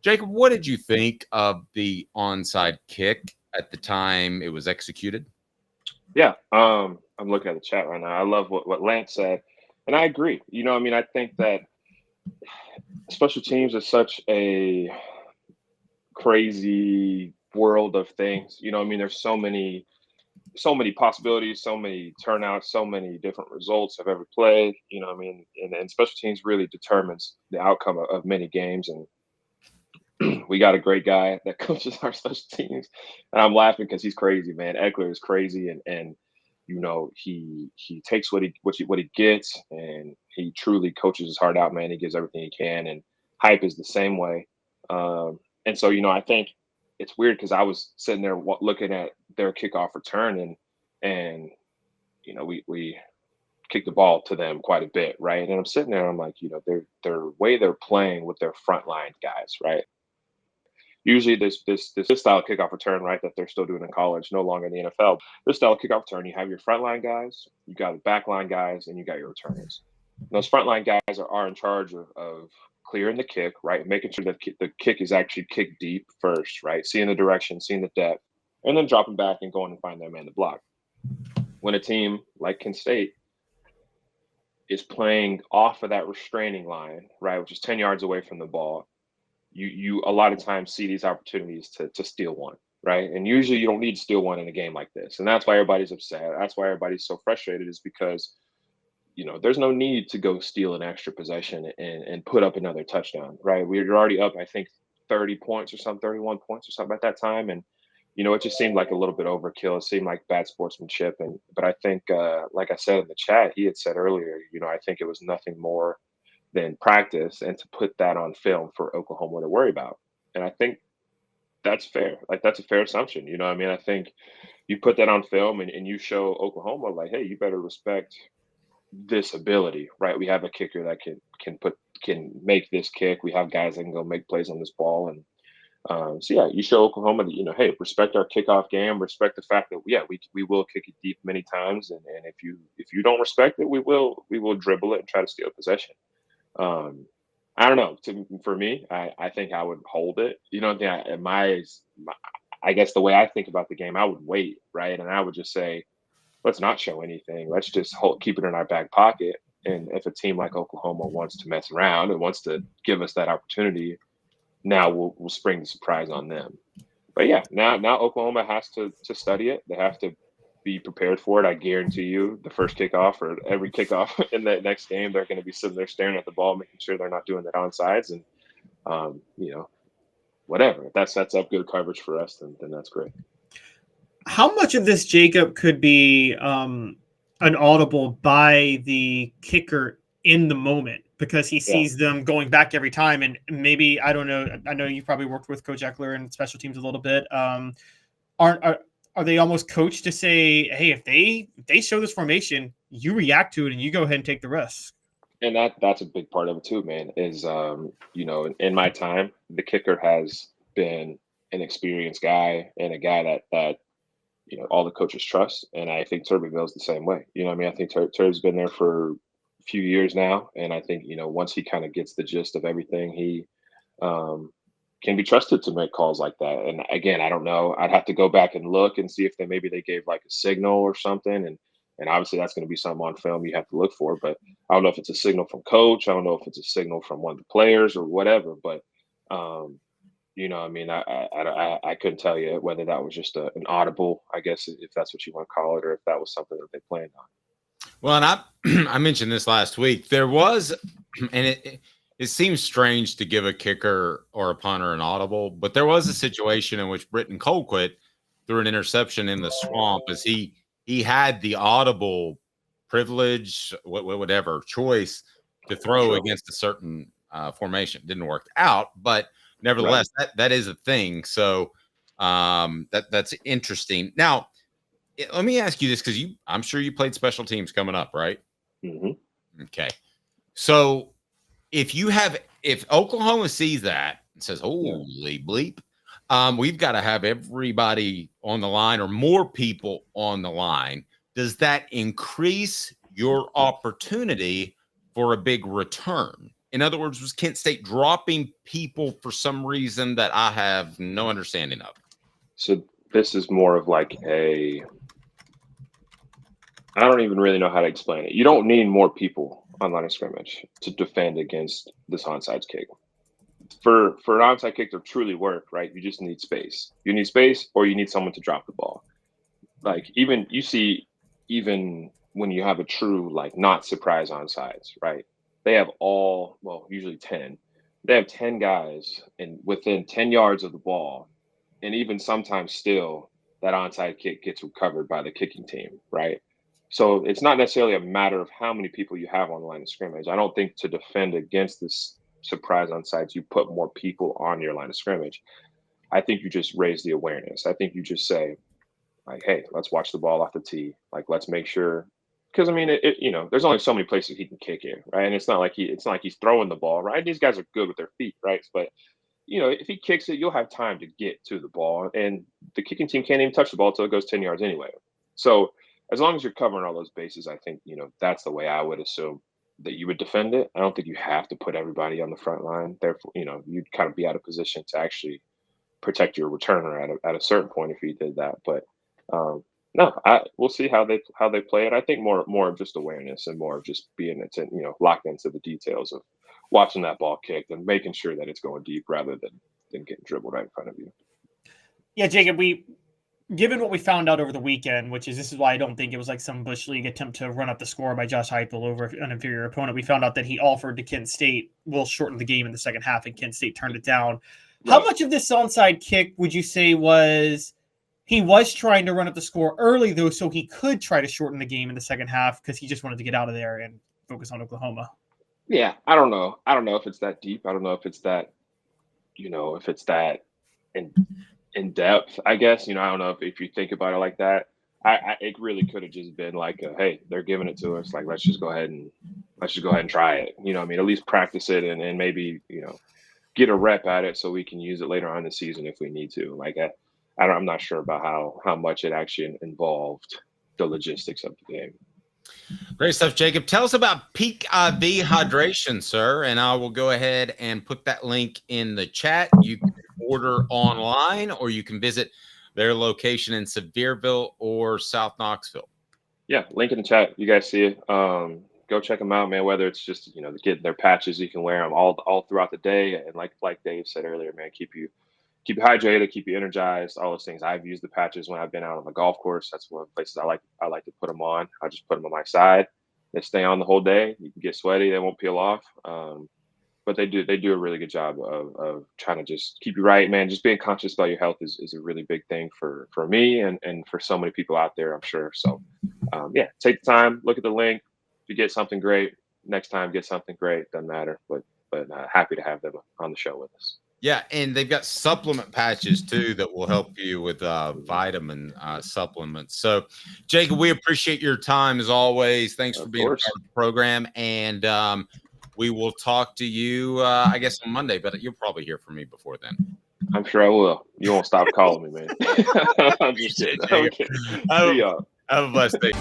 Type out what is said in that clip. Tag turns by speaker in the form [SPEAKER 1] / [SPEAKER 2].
[SPEAKER 1] Jacob, what did you think of the onside kick at the time it was executed?
[SPEAKER 2] Yeah, I'm looking at the chat right now. I love what Lance said, and I agree. I mean, I think that special teams is such a crazy world of things. I mean, there's so many possibilities, so many turnouts, so many different results of every play. I mean, and special teams really determines the outcome of many games. And we got a great guy that coaches our special teams, and I'm laughing because he's crazy, man. Eckler is crazy, and he takes what he gets, and he truly coaches his heart out, man. He gives everything he can, and Hype is the same way. And so I think it's weird because I was sitting there looking at their kickoff return, and we kicked the ball to them quite a bit, right? And I'm sitting there, I'm like, their way they're playing with their frontline guys, right? Usually this style of kickoff return, right, that they're still doing in college, no longer in the NFL. This style of kickoff return, you have your frontline guys, you got the backline guys, and you got your returners. And those frontline guys are in charge of clearing the kick, right, making sure that the kick is actually kicked deep first, right, seeing the direction, seeing the depth, and then dropping back and going and find that man to block. When a team like Kent State is playing off of that restraining line, right, which is 10 yards away from the ball, you a lot of times see these opportunities to steal one, right? And usually you don't need to steal one in a game like this. And that's why everybody's upset. That's why everybody's so frustrated, is because, there's no need to go steal an extra possession and put up another touchdown, right? We're already up, I think, 30 points or something, 31 points or something at that time. And, it just seemed like a little bit overkill. It seemed like bad sportsmanship. But I think, like I said in the chat, he had said earlier, I think it was nothing more than practice, and to put that on film for Oklahoma to worry about. And I think that's fair. Like, that's a fair assumption. I mean, I think you put that on film, and you show Oklahoma, like, hey, you better respect this ability, right? We have a kicker that can make this kick. We have guys that can go make plays on this ball. And so yeah, you show Oklahoma that, hey, respect our kickoff game, respect the fact that we will kick it deep many times, and if you don't respect it, we will dribble it and try to steal possession. I don't know. For me, I think I would hold it. I guess the way I think about the game, I would wait, right? And I would just say, let's not show anything. Let's just keep it in our back pocket. And if a team like Oklahoma wants to mess around and wants to give us that opportunity, now we'll spring the surprise on them. But yeah, now Oklahoma has to study it. They have to be prepared for it. I guarantee you, the first kickoff or every kickoff in that next game, they're going to be sitting there staring at the ball, making sure they're not doing that onsides. And whatever. If that sets up good coverage for us, then that's great.
[SPEAKER 3] How much of this, Jacob, could be an audible by the kicker in the moment, because he sees them going back every time? And maybe, I don't know, I know you've probably worked with Coach Eckler and special teams a little bit. Are they almost coached to say, hey, if they show this formation, you react to it and you go ahead and take the risk?
[SPEAKER 2] And that's a big part of it too, man, is, in my time, the kicker has been an experienced guy and a guy that all the coaches trust. And I think Turbeville's the same way. I mean, I think Turb's been there for a few years now. And I think, once he kind of gets the gist of everything, he can be trusted to make calls like that. And again, I don't know. I'd have to go back and look and see if maybe they gave like a signal or something. And obviously that's going to be something on film you have to look for. But I don't know if it's a signal from coach. I don't know if it's a signal from one of the players or whatever. But I mean, I couldn't tell you whether that was just an audible, I guess, if that's what you want to call it, or if that was something that they planned on.
[SPEAKER 1] Well, and I mentioned this last week. There was, and it seems strange to give a kicker or a punter an audible, but there was a situation in which Britton Colquitt threw an interception in the swamp, as he had the audible privilege, whatever choice, to throw against a certain formation. It didn't work out, but nevertheless, that is a thing. So that's interesting. Now, let me ask you this, because I'm sure you played special teams coming up, right?
[SPEAKER 2] Mm-hmm.
[SPEAKER 1] Okay. So if Oklahoma sees that and says, holy bleep, we've got to have everybody on the line or more people on the line, does that increase your opportunity for a big return? In other words, was Kent State dropping people for some reason that I have no understanding of?
[SPEAKER 2] So this is more of like I don't even really know how to explain it. You don't need more people on line of scrimmage to defend against this onside kick. For an onside kick to truly work, right, you just need space. You need space, or you need someone to drop the ball. Like even when you have a true like not surprise onsides, right? They have usually 10. They have 10 guys within 10 yards of the ball, and even sometimes still that onside kick gets recovered by the kicking team, right? So it's not necessarily a matter of how many people you have on the line of scrimmage. I don't think to defend against this surprise onsides, you put more people on your line of scrimmage. I think you just raise the awareness. I think you just say, like, hey, let's watch the ball off the tee. Like, let's make sure, because I mean, there's only so many places he can kick it, right? And it's not like he's throwing the ball, right? These guys are good with their feet, right? But if he kicks it, you'll have time to get to the ball, and the kicking team can't even touch the ball until it goes 10 yards anyway. So as long as you're covering all those bases, I think that's the way I would assume that you would defend it. I don't think you have to put everybody on the front line. Therefore, you'd kind of be out of position to actually protect your returner at a certain point if you did that. But no, we'll see how they play it. I think more of just awareness and more of just being locked into the details of watching that ball kicked and making sure that it's going deep rather than getting dribbled right in front of you.
[SPEAKER 3] Yeah, Jacob, given what we found out over the weekend, this is why I don't think it was like some Bush League attempt to run up the score by Josh Heupel over an inferior opponent. We found out that he offered to Kent State, will shorten the game in the second half, and Kent State turned it down. How much of this onside kick would you say he was trying to run up the score early, though, so he could try to shorten the game in the second half because he just wanted to get out of there and focus on Oklahoma?
[SPEAKER 2] Yeah, I don't know. I don't know if it's that deep. I don't know if it's that, if it's that in depth, I guess. I don't know if you think about it like that. It really could have just been like, hey, they're giving it to us. Like, let's just go ahead and try it. At least practice it and maybe, get a rep at it so we can use it later on in the season if we need to. Like, I'm not sure about how much it actually involved the logistics of the game.
[SPEAKER 1] Great stuff, Jacob. Tell us about Peak IV Hydration, sir, and I will go ahead and put that link in the chat. You can order online, or you can visit their location in Sevierville or South Knoxville. Yeah,
[SPEAKER 2] link in the chat. You guys see it. Go check them out, man. Whether it's just getting their patches, you can wear them all throughout the day, and like Dave said earlier, man, keep you hydrated, keep you energized, all those things. I've used the patches when I've been out on the golf course. That's one of the places I like to put them on. I just put them on my side. They stay on the whole day. You can get sweaty, they won't peel off. But they do a really good job of trying to just keep you right, man. Just being conscious about your health is a really big thing for me and for so many people out there, I'm sure. So take the time, look at the link. If you get something great, next time get something great. Doesn't matter, but happy to have them on the show with us.
[SPEAKER 1] Yeah, and they've got supplement patches too that will help you with vitamin supplements. So, Jacob, we appreciate your time as always. Thanks for being a part of the program, and we will talk to you, I guess, on Monday. But you'll probably hear from me before then.
[SPEAKER 2] I'm sure I will. You won't stop calling me, man. I'm just kidding. Okay.
[SPEAKER 1] Have a blessed day.